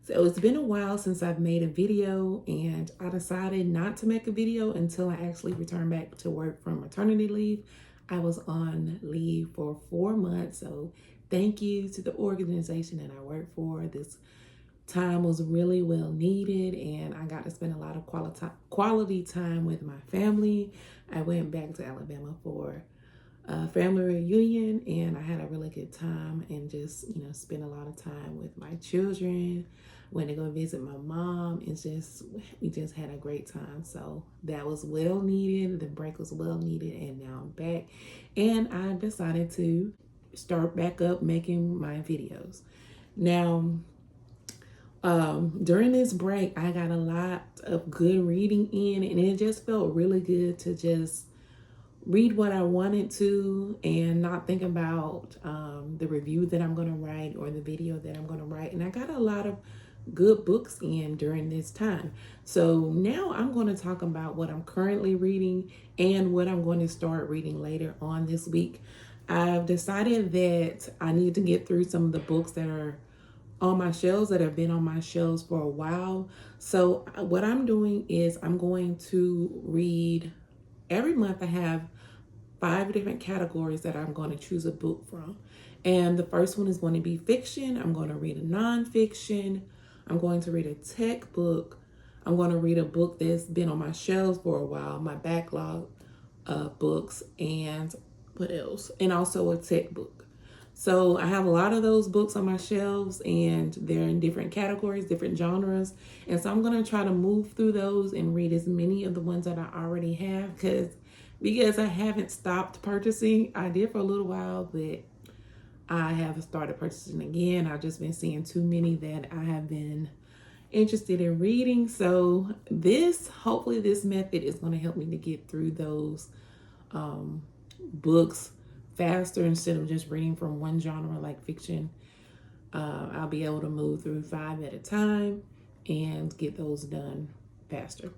So it's been a while since I've made a video, and I decided not to make a video until I actually returned back to work from maternity leave. I was on leave for 4 months, so thank you to the organization that I work for. This time was really well needed, and I got to spend a lot of quality time with my family. I went back to Alabama for a family reunion, and I had a really good time and just, spent a lot of time with my children. Went to go visit my mom. We just had a great time. So that was well needed. The break was well needed, and now I'm back. And I decided to start back up making my videos. Now, during this break, I got a lot of good reading in, and it just felt really good to just read what I wanted to and not think about the review that I'm going to write or the video that I'm going to write. And I got a lot of good books in during this time. So now I'm going to talk about what I'm currently reading and what I'm going to start reading later on this week. I've decided that I need to get through some of the books that are on my shelves, that have been on my shelves for a while. So what I'm doing is I'm going to read every month. I have 5 different categories that I'm going to choose a book from. And the first one is going to be fiction. I'm going to read a nonfiction. I'm going to read a tech book. I'm going to read a book that's been on my shelves for a while, my backlog of books, and what else? And also a tech book. So I have a lot of those books on my shelves, and they're in different categories, different genres. And so I'm going to try to move through those and read as many of the ones that I already have, because I haven't stopped purchasing. I did for a little while, but I have started purchasing again. I've just been seeing too many that I have been interested in reading. So hopefully this method is going to help me to get through those books faster instead of just reading from one genre like fiction. I'll be able to move through 5 at a time and get those done faster.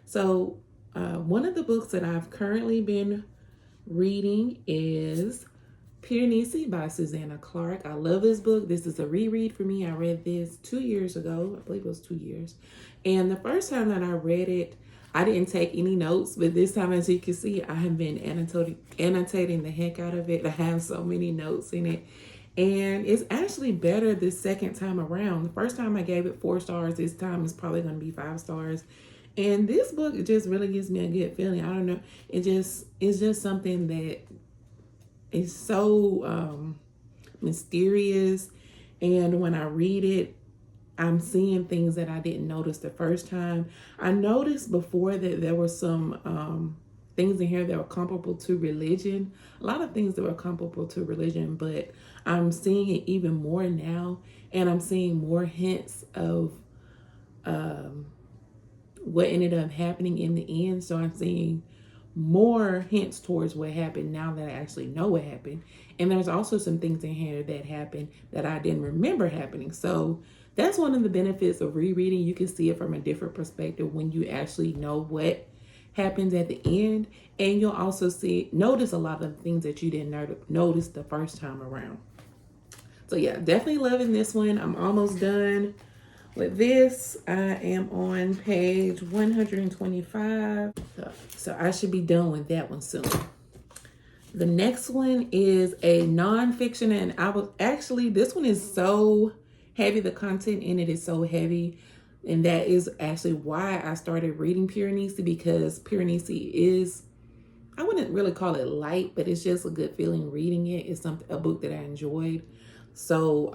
So one of the books that I've currently been reading is Piranesi by Susanna Clark. I love this book. This is a reread for me. I read this 2 years ago. I believe it was 2 years. And the first time that I read it, I didn't take any notes, but this time, as you can see, I have been annotating the heck out of it. I have so many notes in it. And it's actually better the second time around. The first time I gave it 4 stars. This time it's probably going to be 5 stars. And this book, it just really gives me a good feeling. I don't know. It's just something that is so mysterious. And when I read it, I'm seeing things that I didn't notice the first time. I noticed before that there were some things in here that were comparable to religion. A lot of things that were comparable to religion, but I'm seeing it even more now. And I'm seeing more hints of what ended up happening in the end. So I'm seeing more hints towards what happened now that I actually know what happened. And there's also some things in here that happened that I didn't remember happening. So that's one of the benefits of rereading. You can see it from a different perspective when you actually know what happens at the end. And you'll also notice a lot of things that you didn't notice the first time around. So yeah, definitely loving this one. I'm almost done with this. I am on page 125. So I should be done with that one soon. The next one is a nonfiction, and this one is so heavy. The content in it is so heavy. And that is actually why I started reading Piranesi, because Piranesi is, I wouldn't really call it light, but it's just a good feeling reading it. It's a book that I enjoyed. So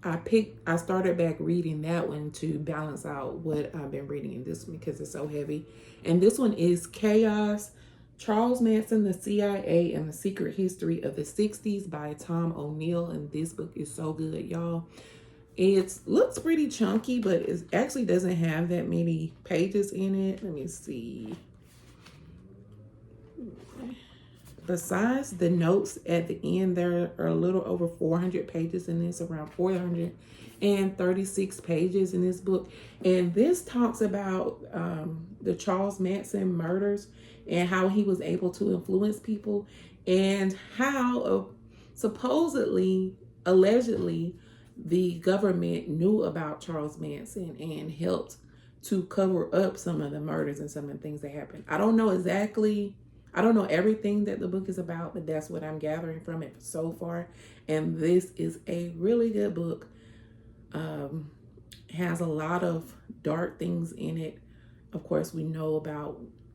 I started back reading that one to balance out what I've been reading in this one because it's so heavy. And this one is Chaos: Charles Manson, the CIA, and the Secret History of the 60s by Tom O'Neill. And this book is so good, y'all. It looks pretty chunky, but it actually doesn't have that many pages in it. Let me see. Besides the notes at the end, there are a little over 400 pages in this, around 436 pages in this book. And this talks about the Charles Manson murders and how he was able to influence people, and how supposedly, allegedly, the government knew about Charles Manson and helped to cover up some of the murders and some of the things that happened. I don't know everything that the book is about, but that's what I'm gathering from it so far. And this is a really good book. Has a lot of dark things in it. Of course,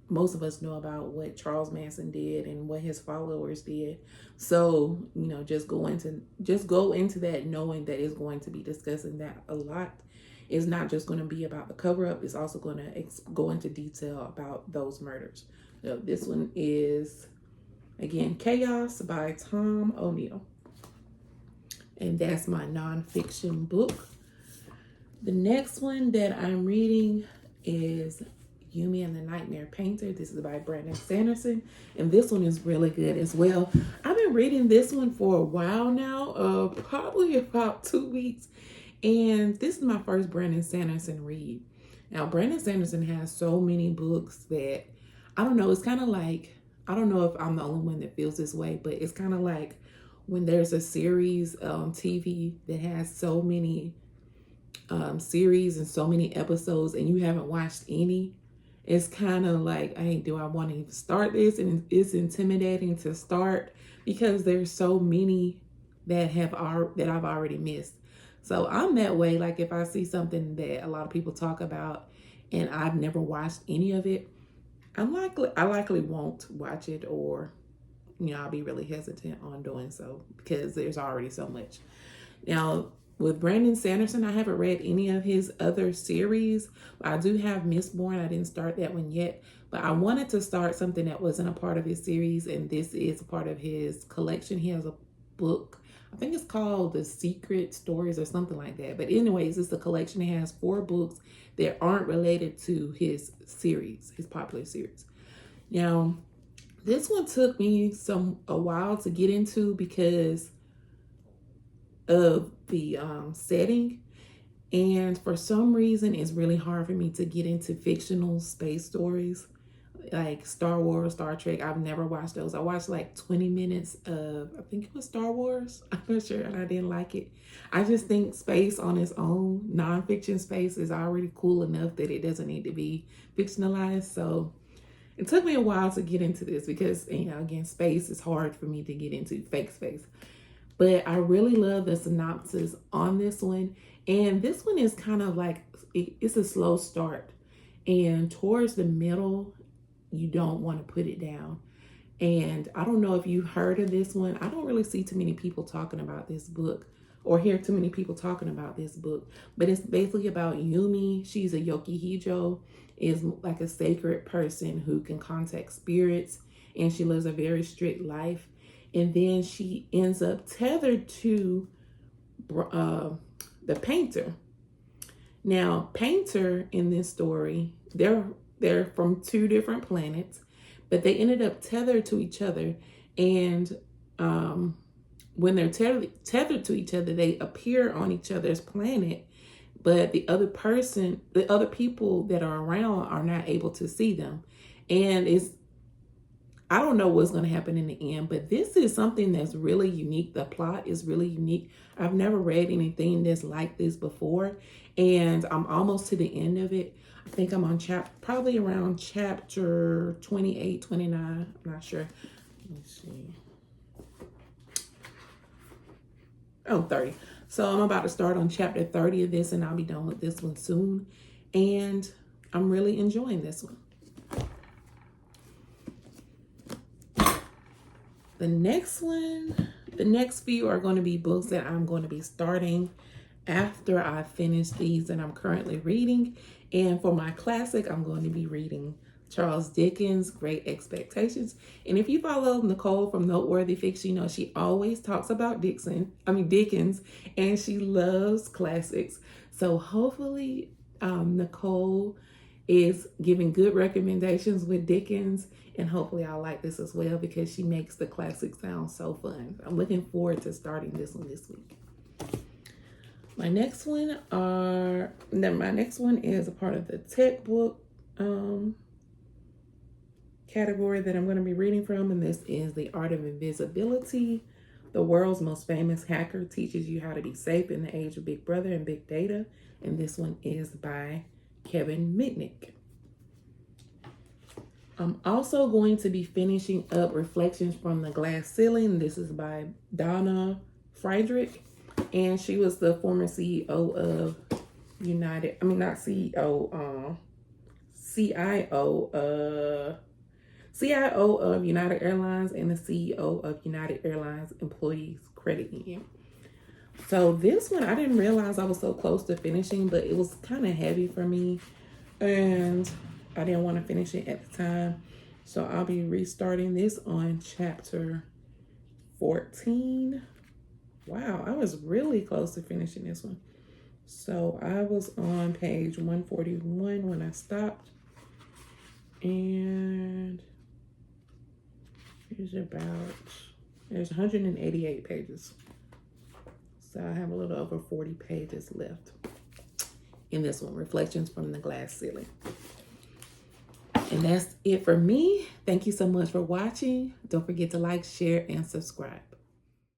most of us know about what Charles Manson did and what his followers did. So, just go into that knowing that it's going to be discussing that a lot. It's not just going to be about the cover up. It's also going to go into detail about those murders. So this one is, again, Chaos by Tom O'Neill. And that's my nonfiction book. The next one that I'm reading is Yumi and the Nightmare Painter. This is by Brandon Sanderson, and this one is really good as well. I've been reading this one for a while now, probably about 2 weeks, and this is my first Brandon Sanderson read. Now, Brandon Sanderson has so many books that, I don't know, it's kind of like, I don't know if I'm the only one that feels this way, but it's kind of like when there's a series on TV that has so many series and so many episodes and you haven't watched any. It's kind of like, hey, do I want to even start this? And it's intimidating to start because there's so many that I've already missed. So I'm that way. Like if I see something that a lot of people talk about and I've never watched any of it, I likely won't watch it, or I'll be really hesitant on doing so because there's already so much. Now, with Brandon Sanderson, I haven't read any of his other series. I do have Mistborn. I didn't start that one yet, but I wanted to start something that wasn't a part of his series, and this is a part of his collection. He has a book, I think it's called The Secret Stories or something like that. But anyways, it's a collection. It has 4 books that aren't related to his series, his popular series. Now, this one took me a while to get into because of the setting, and for some reason it's really hard for me to get into fictional space stories like Star Wars, Star Trek. I've never watched those. I watched like 20 minutes of, I think it was Star Wars, I'm not sure, and I didn't like it. I just think space on its own, nonfiction space, is already cool enough that it doesn't need to be fictionalized. So it took me a while to get into this because, again, space is hard for me to get into, fake space. But I really love the synopsis on this one. And this one is kind of like, it's a slow start. And towards the middle, you don't want to put it down. And I don't know if you heard of this one. I don't really see too many people talking about this book or hear too many people talking about this book. But it's basically about Yumi. She's a Yokihijo, is like a sacred person who can contact spirits. And she lives a very strict life. And then she ends up tethered to the painter. Now, painter in this story, they're from 2 different planets, but they ended up tethered to each other. And when they're tethered to each other, they appear on each other's planet, but the other people that are around are not able to see them. And I don't know what's going to happen in the end, but this is something that's really unique. The plot is really unique. I've never read anything that's like this before, and I'm almost to the end of it. I think I'm on probably around chapter 28, 29. I'm not sure. Let me see. Oh, 30. So I'm about to start on chapter 30 of this, and I'll be done with this one soon. And I'm really enjoying this one. The next few are going to be books that I'm going to be starting after I finish these that I'm currently reading. And for my classic, I'm going to be reading Charles Dickens' Great Expectations. And if you follow Nicole from Noteworthy Fiction, she always talks about Dickens, and she loves classics. So hopefully Nicole is giving good recommendations with Dickens, and hopefully I'll like this as well because she makes the classics sound so fun. I'm looking forward to starting this one this week. My next one is a part of the tech book category that I'm going to be reading from, and this is The Art of Invisibility The world's most famous hacker teaches you how to be safe in the age of Big Brother and Big Data. And this one is by Kevin Mitnick. I'm also going to be finishing up Reflections from the Glass Ceiling. This is by Donna Friedrich. And she was the former CEO of CIO of United Airlines and the CEO of United Airlines Employees Credit Union. So this one, I didn't realize I was so close to finishing, but it was kind of heavy for me and I didn't want to finish it at the time. So I'll be restarting this on chapter 14. Wow, I was really close to finishing this one. So I was on page 141 when I stopped. And there's 188 pages. So I have a little over 40 pages left in this one, Reflections from the Glass Ceiling. And that's it for me. Thank you so much for watching. Don't forget to like, share, and subscribe.